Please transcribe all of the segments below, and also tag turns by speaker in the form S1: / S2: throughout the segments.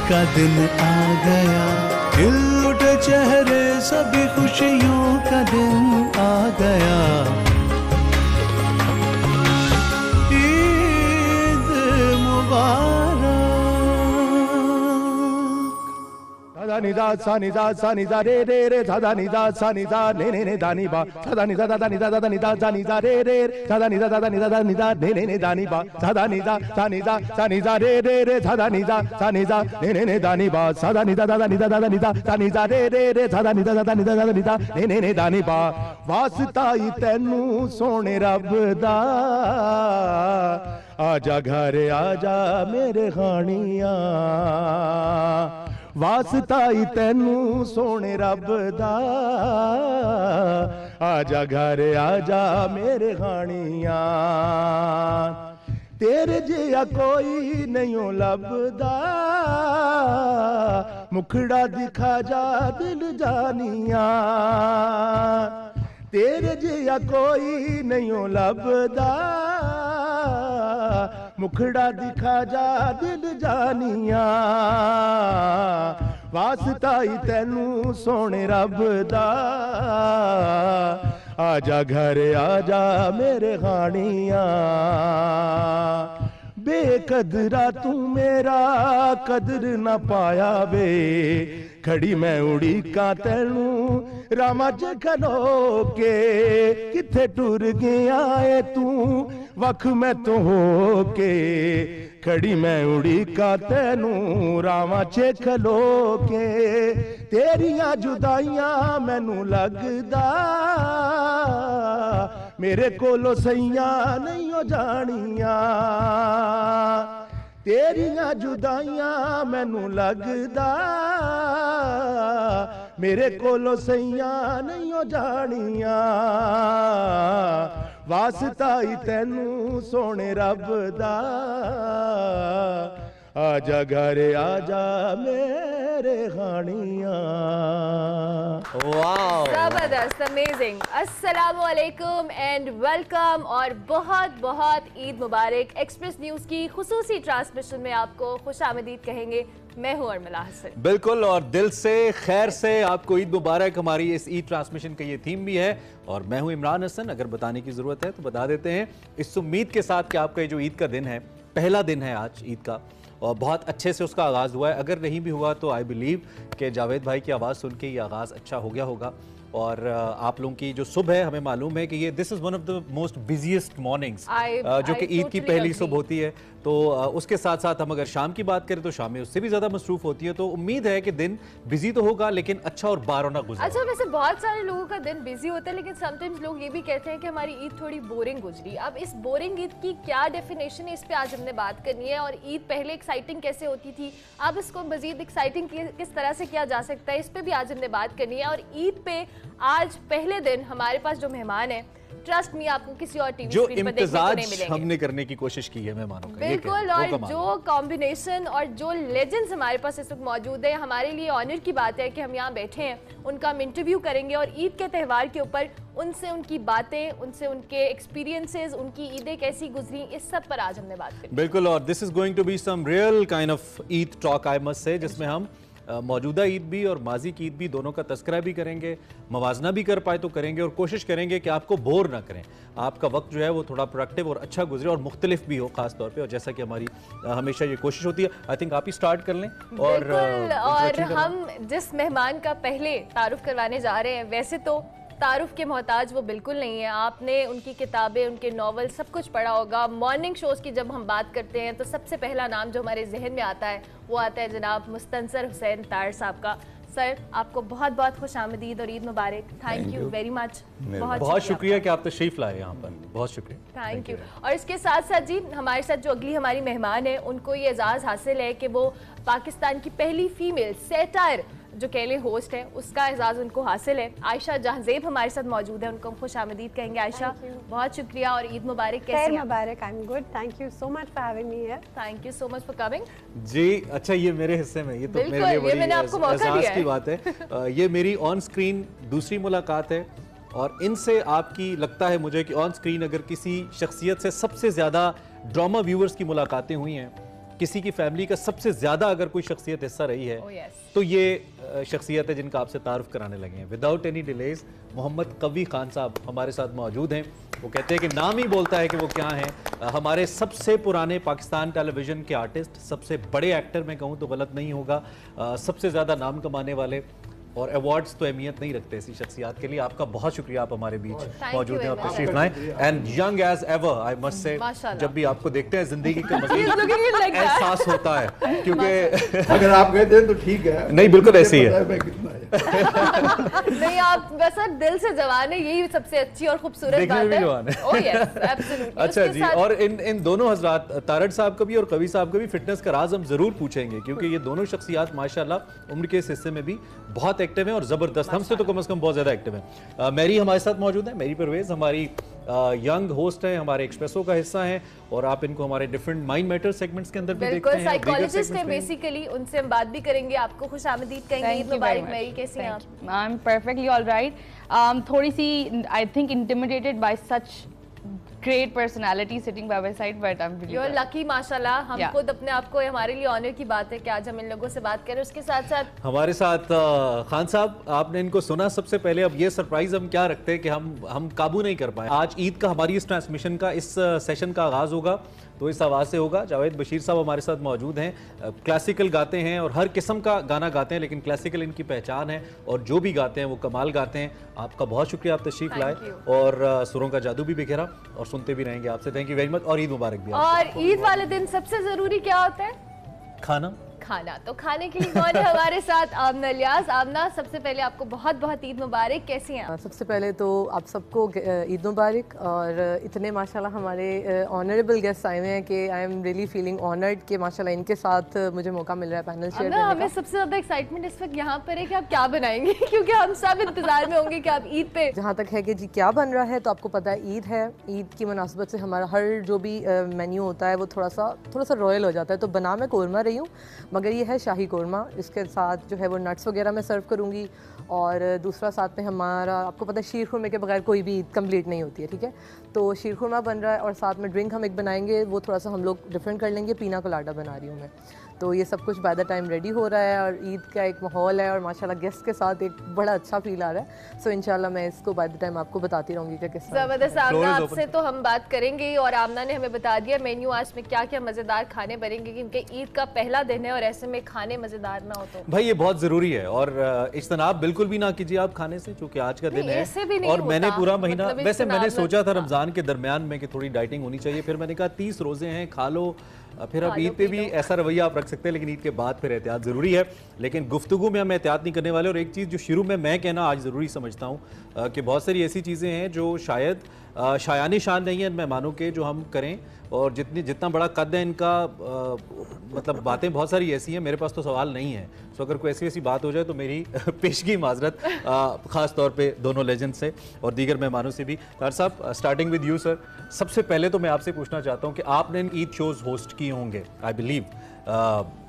S1: का दिन आ गया, खिल उठे चेहरे सभी खुशियों का दिन आ गया। ईद मुबारक।
S2: सा नि दा सा नि दा सा नि दा रे रे रे सा दा नि दा सा नि दा ने ने ने दा नि बा सा दा नि दा दा नि दा दा नि दा सा नि दा रे रे सा दा नि दा दा नि दा दा नि दा ने ने ने दा नि बा सा दा नि दा सा नि दा सा नि दा रे रे रे सा दा नि दा सा नि दा ने ने ने दा नि बा सा दा नि दा दा नि दा दा नि दा सा नि दा रे रे रे सा दा नि दा दा नि दा दा नि दा ने ने ने दा नि बा। वास्ता ही तैनू सोने रब दा, आजा घर आजा मेरे खानिया। वास्ता ही तैनू सोने रब दा, आजा घर आजा मेरे खानिया। तेरे जिया कोई नहीं लभदा, मुखड़ा दिखा जा दिल जानिया। तेरे जिया कोई नहीं लभदा, मुखड़ा दिखा जा दिल जानिया। वास्ता ही तैनू सोने रब दा, आजा घर आजा मेरे खानिया। बेकदरा तू मेरा कदर न पाया वे, खड़ी मैं उड़ी का तैनू रामा च खलो के। किथे टुर गया है तू वख मैं तो हो के, खड़ी मैं उड़ी का तैनू रामा च खलो के। तेरिया जुदाइयां मैनू लगदा, मेरे कोलो सैया नहीं हो जानिया। तेरिया जुदाइयां मैनू लगदा, मेरे कोलो सैया नहीं हो जानिया। वास्ता ही तैनू सोने रब दा, आजा घर आजा मेरे खानिया।
S3: वाओ, जबरदस्त, अमेजिंग। अस्सलाम वालेकुम एंड वेलकम और बहुत बहुत ईद मुबारक। एक्सप्रेस न्यूज़ की खुसूसी ट्रांसमिशन में आपको खुशामदीद कहेंगे। मैं हूँ अर्मिला हसन।
S4: बिल्कुल, और दिल से खैर से आपको ईद मुबारक। हमारी इस ईद ट्रांसमिशन का ये थीम भी है और मैं हूँ इमरान हसन। अगर बताने की ज़रूरत है तो बता देते हैं, इस उम्मीद के साथ कि आपका ये जो ईद का दिन है, पहला दिन है आज ईद का, और बहुत अच्छे से उसका आगाज़ हुआ है। अगर नहीं भी हुआ तो आई बिलीव कि जावेद भाई की आवाज़ सुन के ये आगाज़ अच्छा हो गया होगा। और आप लोगों की जो सुबह है, हमें मालूम है कि ये this is one of the most busiest mornings, जो कि ईद की पहली सुबह होती है। तो उसके साथ साथ हम अगर शाम की बात करें तो शाम में उससे भी ज़्यादा मसरूफ़ होती है। तो उम्मीद है कि दिन बिजी तो होगा लेकिन अच्छा और बारौना गुजरा।
S3: अच्छा, वैसे बहुत सारे लोगों का दिन बिजी होता है, लेकिन समटाइम्स लोग ये भी कहते हैं कि हमारी ईद थोड़ी बोरिंग गुजरी। अब इस बोरिंग ईद की क्या डेफिनेशन है, इस पे आज हमने बात करनी है। और ईद पहले एक्साइटिंग कैसे होती थी, अब इसको मजीद एक्साइटिंग किस तरह से किया जा सकता है, इस पे भी आज हमने बात करनी है। और ईद पे आज पहले दिन हमारे पास जो मेहमान है, ट्रस्ट मी, आपको किसी और टीवी स्क्रीन पर देखने को नहीं मिलेंगे।
S4: हमने करने की कोशिश की है मेहमानों का,
S3: बिल्कुल। और जो कॉम्बिनेशन और जो लेजेंड्स हमारे पास इस वक्त मौजूद है, हमारे लिए ऑनर की बात है कि हम यहाँ बैठे हैं, उनका हम इंटरव्यू करेंगे और ईद के त्यौहार के ऊपर उनसे उनकी बातें, उनसे उनके एक्सपीरियंसेस, उनकी ईदें कैसी गुजरी, इस सब पर आज हमने बात की।
S4: बिल्कुल, और this is going to be some real kind of Eid talk I must say, जिसमें हम मौजूदा ईद भी और माजी की ईद भी दोनों का तस्करा भी करेंगे, मवाजना भी कर पाए तो करेंगे, और कोशिश करेंगे कि आपको बोर ना करें, आपका वक्त जो है वो थोड़ा प्रोडक्टिव और अच्छा गुजरे और मुख्तलिफ भी हो खास तौर पे। और जैसा कि हमारी हमेशा ये कोशिश होती है, आई थिंक आप ही स्टार्ट कर लें।
S3: और हम जिस मेहमान का पहले तारुफ करवाने जा रहे हैं, वैसे तो तारुफ के मोहताज वो बिल्कुल नहीं है। आपने उनकी किताबें, उनके नॉवल सब कुछ पढ़ा होगा। मॉर्निंग शोज़ की जब हम बात करते हैं तो सबसे पहला नाम जो हमारे जहन में आता है वो आता है जनाब मुस्तनसर हुसैन तार साहब का। सर, आपको बहुत बहुत खुश आमदीद और ईद मुबारक। Thank you very much.
S4: बहुत शुक्रिया कि आप तशरीफ लाए यहाँ पर, बहुत शुक्रिया।
S3: Thank you. और इसके साथ साथ जी हमारे साथ जो अगली हमारी मेहमान है, उनको ये एजाज़ हासिल है कि वो पाकिस्तान की पहली फीमेल सेटायर जो कहले होस्ट है, उसका एजाज़ उनको हासिल है। आयशा जहांजेब हमारे साथ मौजूद है, उनको खुश आमदीद कहेंगे। आयशा, बहुत शुक्रिया और ईद मुबारक। कैसे
S5: मुबारक? I am good, thank you so much for having me here.
S3: Thank you so much for coming.
S4: जी अच्छा, ये मेरे हिस्से में, ये तो मेरे लिए बड़ी एहसास की बात है। ये मेरी ऑन स्क्रीन दूसरी मुलाकात है और इनसे आपकी लगता है मुझे कि ऑन स्क्रीन अगर किसी शख्सियत से सबसे ज़्यादा ड्रामा व्यूअर्स की मुलाकातें हुई हैं किसी की फैमिली का सबसे ज़्यादा अगर कोई शख्सियत हिस्सा रही है
S3: Oh, yes.
S4: तो ये शख्सियत है जिनका आपसे तारुफ कराने लगे हैं। विदाउट एनी डिलेज मोहम्मद कवी खान साहब हमारे साथ मौजूद हैं। वो कहते हैं कि नाम ही बोलता है कि वो क्या हैं। हमारे सबसे पुराने पाकिस्तान टेलीविज़न के आर्टिस्ट, सबसे बड़े एक्टर मैं कहूँ तो गलत नहीं होगा, सबसे ज़्यादा नाम कमाने वाले, और अवार्ड्स तो अहमियत नहीं रखते ऐसी शख्सियात के लिए। आपका बहुत शुक्रिया, आप हमारे बीच मौजूद हैं और तशरीफ लाएं। And young age ever I must से, जब भी आपको देखते हैं जिंदगी का मज़ीद एहसास होता है, क्योंकि
S6: अगर आप कहते हैं तो ठीक है।
S4: नहीं, बिल्कुल ऐसी है।
S3: नहीं, आप वैसे दिल से जवान है, यही सबसे अच्छी और खूबसूरत बात है। Oh, yes, absolutely.
S4: अच्छा जी, और इन दोनों हजरात, तारड़ साहब का भी और कवि साहब का भी फिटनेस का राज हम जरूर पूछेंगे, क्योंकि ये दोनों शख्सियात माशाल्लाह उम्र के इस हिस्से में भी बहुत एक्टिव हैं और जबरदस्त, हमसे तो कम से कम बहुत ज्यादा एक्टिव हैं। मैरी हमारे साथ मौजूद है, मैरी परवेज हमारी यंग होस्ट है, हमारे एक्सप्रेसो का हिस्सा है, और आप इनको हमारे डिफरेंट माइंड मैटर सेगमेंट्स के अंदर भी देखते हैं।
S3: साइकोलॉजिस्ट है बेसिकली, उनसे हम बात भी करेंगे। आपको खुशामदीद कहेंगे, ईद मुबारक। मैरी कैसी हैं आप?
S7: I am perfectly alright. थोड़ी सी I think intimidated by such great personality sitting by my side, but I'm really
S3: You're lucky माशाल्लाह। हम
S7: Yeah.
S3: खुद अपने आप को, हमारे लिए ऑनर की बात है कि आज हम इन लोगों से बात करें। उसके साथ साथ
S4: हमारे साथ खान साहब, आपने इनको सुना सबसे पहले। अब ये सरप्राइज हम क्या रखते हैं कि हम काबू नहीं कर पाए। आज ईद का हमारी इस ट्रांसमिशन का, इस सेशन का आगाज होगा तो इस आवाज़ से होगा। जावेद बशीर साहब हमारे साथ मौजूद हैं। क्लासिकल गाते हैं और हर किस्म का गाना गाते हैं, लेकिन क्लासिकल इनकी पहचान है और जो भी गाते हैं वो कमाल गाते हैं। आपका बहुत शुक्रिया, आप तशरीफ लाए और सुरों का जादू भी बिखेरा, और सुनते भी रहेंगे आपसे। थैंक यू वेरी मच, और ईद मुबारक भी।
S3: और ईद वाले दिन सबसे जरूरी क्या होता है?
S4: खाना।
S3: तो खाने के लिए कौन है हमारे साथ? आमना इलियास। आमना, सबसे पहले आपको बहुत बहुत ईद मुबारक। कैसी हैं आप?
S8: सबसे पहले तो आप सबको ईद मुबारक। और इतने माशाल्लाह हमारे ऑनरेबल गेस्ट आए हुए हैं कि I am really feeling honoured कि माशाल्लाह इनके साथ मुझे मौका मिल रहा है पैनल शेयर करने का।
S3: हमें सबसे ज़्यादा एक्साइटमेंट इस वक्त यहाँ पर है कि आप क्या बनाएंगे, क्योंकि हम सब इंतजार में होंगे कि आप ईद पे।
S8: जहाँ तक है कि जी क्या बन रहा है, तो आपको पता है ईद है, ईद की मुनासबत से हमारा हर जो भी मेन्यू होता है वो थोड़ा सा रॉयल हो जाता है। तो बना मैं कोरमा रही हूँ, मगर ये है शाही कोरमा। इसके साथ जो है वो नट्स वगैरह मैं सर्व करूँगी, और दूसरा साथ में हमारा, आपको पता है शीर खुरमे के बगैर कोई भी ईद कंप्लीट नहीं होती है, ठीक है। तो शीर खुरमा बन रहा है, और साथ में ड्रिंक हम एक बनाएंगे, वो थोड़ा सा हम लोग डिफरेंट कर लेंगे, पीना कोलाडा बना रही हूँ मैं। तो ये सब कुछ बाय द टाइम रेडी हो रहा है, और ईद का एक माहौल है, और माशाल्लाह गेस्ट के साथ एक बड़ा अच्छा फील आ रहा है। सो इंशाल्लाह मैं इसको बाय द टाइम आपको बताती रहूँगी कि किस तरह।
S3: ज़बरदस्त। आमना, आपसे तो हम बात करेंगे, और आमना ने हमें बता दिया मेन्यू आज में क्या क्या मज़ेदार खाने बनेंगे, क्योंकि ईद का पहला दिन है और ऐसे में खाने मज़ेदार ना हो तो
S4: भाई ये बहुत ज़रूरी है। और इज्तनाब बिल्कुल भी ना कीजिए आप खाने से, क्योंकि आज का दिन है। और मैंने पूरा महीना, वैसे मैंने सोचा था रमज़ान के दरमियान में कि थोड़ी डाइटिंग होनी चाहिए, फिर मैंने कहा 30 रोज़े हैं, खा लो। फिर अब ईद पे भी ऐसा रवैया आप रख सकते हैं, लेकिन ईद के बाद फिर एहतियात ज़रूरी है। लेकिन गुफ्तगू में हम एहतियात नहीं करने वाले। और एक चीज़ जो शुरू में मैं कहना आज ज़रूरी समझता हूँ कि बहुत सारी ऐसी चीज़ें हैं जो शायद शायानी शान नहीं है मेहमानों के, जो हम करें, और जितना बड़ा कद है इनका, मतलब बातें बहुत सारी ऐसी हैं, मेरे पास तो सवाल नहीं है। सो अगर कोई ऐसी बात हो जाए तो मेरी पेशगी माजरत, ख़ास तौर पे दोनों लेजेंड से और दीगर मेहमानों से भी। तार साहब, स्टार्टिंग विद यू सर। सबसे पहले तो मैं आपसे पूछना चाहता हूँ कि आपने ईद शोज़ होस्ट किए होंगे आई बिलीव,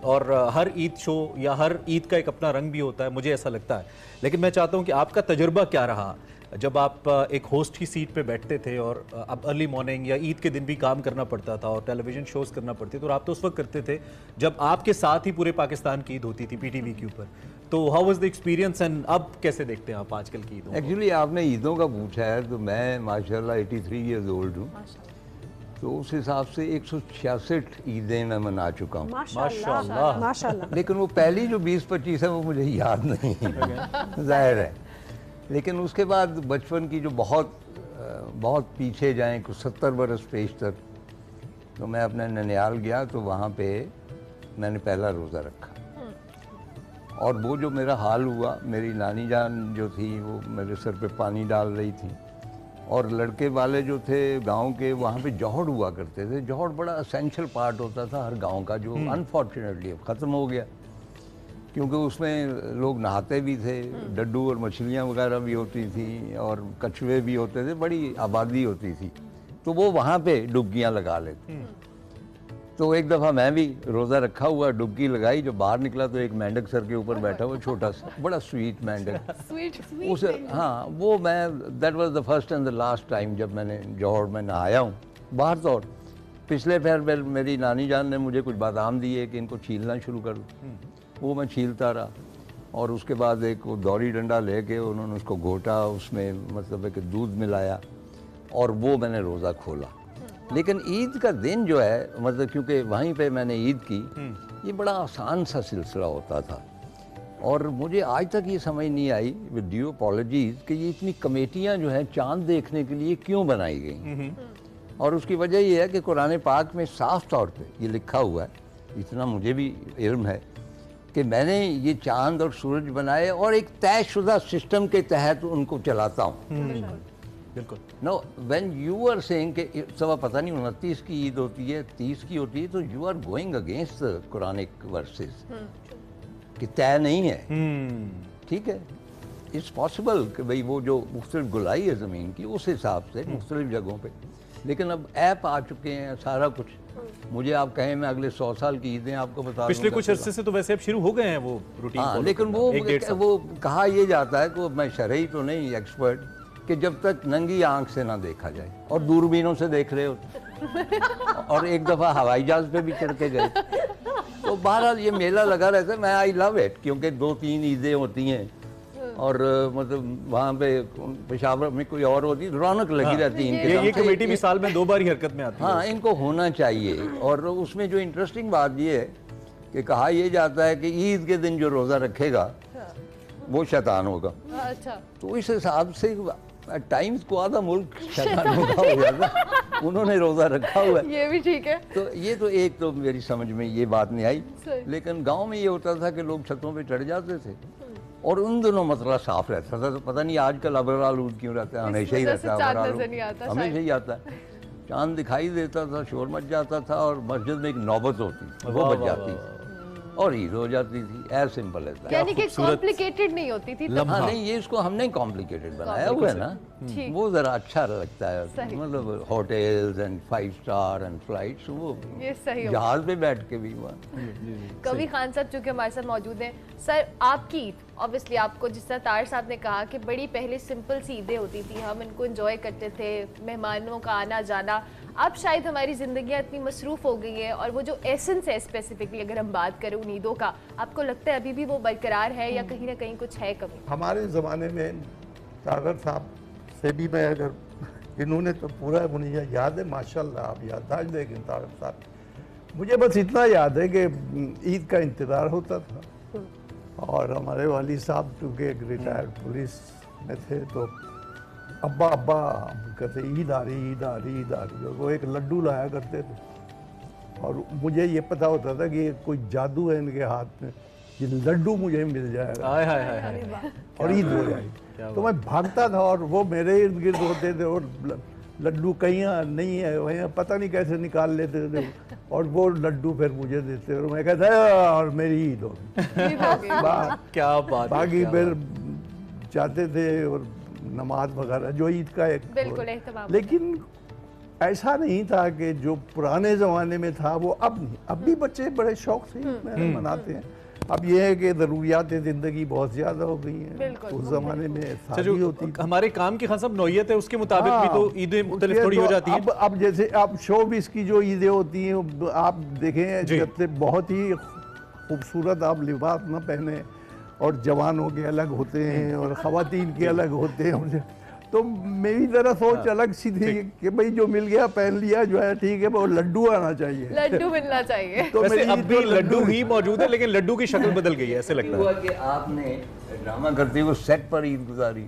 S4: और हर ईद शो या हर ईद का एक अपना रंग भी होता है, मुझे ऐसा लगता है। लेकिन मैं चाहता हूँ कि आपका तजुर्बा क्या रहा जब आप एक होस्ट की सीट पे बैठते थे, और अब अर्ली मॉर्निंग या ईद के दिन भी काम करना पड़ता था और टेलीविज़न शोज़ करना पड़ते थे, और आप तो उस वक्त करते थे जब आपके साथ ही पूरे पाकिस्तान की ईद होती थी पीटीवी के ऊपर। तो how was the experience, and अब कैसे देखते हैं आप आजकल की ईदों?
S6: एक्चुअली आपने ईदों का पूछा है, तो मैं माशाल्लाह 83 ईयर्स ओल्ड हूँ, तो उस हिसाब से 166 ईदें मैं मना चुका हूँ
S5: माशाल्लाह माशाल्लाह।
S6: लेकिन वो पहली जो 20-25 है वो मुझे याद नहीं जाहिर है। लेकिन उसके बाद बचपन की जो बहुत पीछे जाएं, कुछ 70 बरस पेश तक, तो मैं अपने ननियाल गया, तो वहाँ पे मैंने पहला रोज़ा रखा। और वो जो मेरा हाल हुआ, मेरी नानी जान जो थी वो मेरे सर पे पानी डाल रही थी, और लड़के वाले जो थे गांव के, वहाँ पे जौहड़ हुआ करते थे। जौहड़ बड़ा असेंशियल पार्ट होता था हर गांव का, जो अनफॉर्चुनेटली अब ख़त्म हो गया, क्योंकि उसमें लोग नहाते भी थे, डड्डू और मछलियाँ वगैरह भी होती थी, और कछुए भी होते थे, बड़ी आबादी होती थी। तो वो वहाँ पे डुबकियाँ लगा लेते। तो एक दफ़ा मैं भी रोज़ा रखा हुआ, डुबकी लगाई, जब बाहर निकला तो एक मेंढक सर के ऊपर बैठा हुआ, छोटा सा बड़ा स्वीट मेंढक। उसे, हाँ, वो मैं, that was the first and the last time जब मैंने जौहड़ में नहाया हूँ। बाहर तो पिछले फिर मेरी नानी जान ने मुझे कुछ बादाम दिए कि इनको छीलना शुरू कर दो, वो मैं छीलता रहा और उसके बाद एक वो दौरी डंडा लेके उन्होंने उसको घोटा, उसमें मतलब है कि दूध मिलाया और वो मैंने रोज़ा खोला। लेकिन ईद का दिन जो है मतलब क्योंकि वहीं पे मैंने ईद की, ये बड़ा आसान सा सिलसिला होता था और मुझे आज तक ये समझ नहीं आई विद ड्यू अपॉलजीज कि ये इतनी कमेटियाँ जो हैं चांद देखने के लिए क्यों बनाई गई। और उसकी वजह ये है कि कुरान पाक में साफ तौर पे ये लिखा हुआ है, इतना मुझे भी इल्म है कि मैंने ये चांद और सूरज बनाए और एक तयशुदा सिस्टम के तहत उनको चलाता हूँ।
S4: बिल्कुल।
S6: No when you are saying कि सवा पता नहीं 29 की ईद होती है, 30 की होती है, तो you are going against the Quranic verses कि तय नहीं है। ठीक है, इट्स पॉसिबल कि भाई वो जो मुख्तलिफ गुलाई है ज़मीन की उस हिसाब से मुख्तलिफ जगहों पे, लेकिन अब ऐप आ चुके हैं सारा कुछ। मुझे आप कहें मैं अगले 100 साल की ईदें आपको बता
S4: पिछले कुछ अरसे से तो वैसे अब शुरू हो गए हैं वो रूटीन।
S6: हाँ, लेकिन वो कहा ये जाता है कि मैं शरई तो नहीं एक्सपर्ट कि जब तक नंगी आंख से ना देखा जाए, और दूरबीनों से देख रहे हो और एक दफ़ा हवाई जहाज़ पे भी चढ़ के गए। तो बहरहाल ये मेला लगा रहता है। मैं आई लव इट क्योंकि 2-3 ईदें होती हैं और मतलब वहाँ पे पेशावर में कोई और होती, रौनक लगी रहती है।
S4: ये कमेटी भी साल में 2 बार ही हरकत में आती है।
S6: हाँ, इनको होना चाहिए। और उसमें जो इंटरेस्टिंग बात ये है कि कहा यह जाता है कि ईद के दिन जो रोज़ा रखेगा वो शैतान होगा।
S3: अच्छा,
S6: तो इस हिसाब से टाइम्स को आधा मुल्क शैतान होगा हो जाता, उन्होंने रोज़ा रखा हुआ है।
S3: ये भी ठीक है।
S6: तो ये तो एक तो मेरी समझ में ये बात नहीं आई। लेकिन गांव में ये होता था कि लोग छतों पे चढ़ जाते थे और उन दिनों मतलब साफ रहता था। तो पता नहीं आजकल अबर आलूद क्यों रहता है, हमेशा ही रहता है, हमेशा ही आता है। चांद दिखाई देता था, शोर मच जाता था और मस्जिद में एक नौबत होती, वो बच जाती और ईद हो जाती थी। As simple as that.
S3: यानी कि कॉम्प्लिकेटेड नहीं होती थी।
S6: हाँ नहीं, ये इसको हमने कॉम्प्लिकेटेड बनाया हुआ है ना, वो ज़रा अच्छा लगता है। मतलब hotels and 5 star and flights, वो
S3: ये सही
S6: जहाज पे बैठ के भी हुआ।
S3: कवि खान साहब चूँकि हमारे साथ मौजूद हैं, सर आपकी ईद ऑब्वियसली आपको जिस तरह तार साहब ने कहा कि बड़ी पहले सिंपल सी ईदें होती थी, हम इनको एंजॉय करते थे, मेहमानों का आना जाना। अब शायद हमारी ज़िंदगियाँ इतनी मसरूफ़ हो गई है और वो जो एसेंस है स्पेसिफिकली अगर हम बात करें उन ईदों का, आपको लगता है अभी भी वो बरकरार है या कहीं ना कहीं कुछ है कमी?
S2: हमारे ज़माने में तागर साहब से भी मैं अगर इन्होंने तो पूरा मुझे याद है, माशाल्लाह आप याददाश्त देखें तागर साहब, मुझे बस इतना याद है कि ईद का इंतज़ार होता था और हमारे वाली साहब चूँकि एक रिटायर्ड पुलिस में थे तो अब्बा अब्बा कहते ईद आ रही ईद आ रही ईद आ रही, और वो एक लड्डू लाया करते थे और मुझे ये पता होता था कि कोई जादू है इनके हाथ में, ये लड्डू मुझे मिल जाएगा और ईद हो जाएगी। तो मैं भागता था और वो मेरे इर्द गिर्द होते थे और लड्डू कहीं नहीं है वहीं पता नहीं कैसे निकाल लेते थे और वो लड्डू फिर मुझे देते और मैं कहता और मेरी ईद हो
S4: क्या बात।
S2: बाकी फिर जाते थे और नमाज वगैरह जो ईद का एक
S3: बिल्कुल एहतमाम।
S2: लेकिन ऐसा नहीं था कि जो पुराने ज़माने में था वो अब नहीं। अब भी बच्चे बड़े शौक से मनाते हैं। अब ये है कि ज़रूरियात ज़िंदगी बहुत ज़्यादा हो गई हैं। उस ज़माने में शादी होती,
S4: हमारे काम की खासा नौयत है उसके मुताबिक भी तो ईदें मुख्तलिफ थोड़ी हो जाती हैं।
S2: अब जैसे आप शोबिस की जो ईदें होती हैं आप देखें, जब बहुत ही खूबसूरत आप लिबास न पहने और जवानों के अलग होते हैं और ख़वातीन के अलग होते हैं, तो मेरी तरह सोच अलग सी थी कि भाई जो मिल गया पहन लिया जो है ठीक है, वो लड्डू आना चाहिए,
S3: लड्डू मिलना चाहिए।
S2: तो
S4: वैसे अब भी लड्डू ही मौजूद है लेकिन लड्डू की शक्ल बदल गई है, ऐसे लगता है
S6: कि आपने ड्रामा करते हुए सेट पर ईद गुजारी।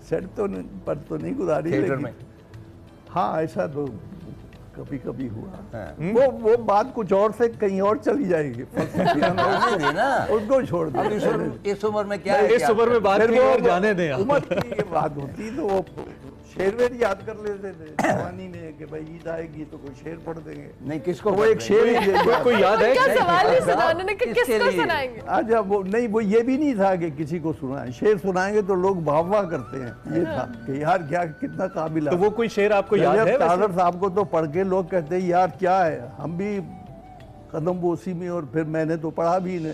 S2: सेट तो पर तो नहीं गुजारी, लेकिन हाँ ऐसा तो कभी कभी हुआ। वो बात कुछ और से कहीं और चली जाएगी
S6: ना,
S2: उसको छोड़ दो।
S6: इस उम्र में क्या है,
S4: इस उम्र में बात कहीं और जाने दें।
S2: उम्र की ये बात होती तो वो शेरवेर याद कर लेते थे जवानी में कि भाई ईद आएगी तो कोई शेर पढ़ देंगे।
S6: नहीं किसको
S2: वो एक शेर
S4: कोई याद है?
S3: क्या सवाल नहीं सुना उन्होंने कि किसको सुनाएंगे?
S2: अच्छा वो नहीं, वो ये भी नहीं था कि किसी को सुनाएं। शेर सुनाएंगे तो लोग वाह करते हैं, ये था कि यार क्या कितना काबिल है।
S4: तो वो कोई शेर आपको याद है?
S2: तागर साहब को तो पढ़ के लोग कहते हैं यार क्या है, हम भी कदम बोसी में और फिर मैंने तो पढ़ा भी नहीं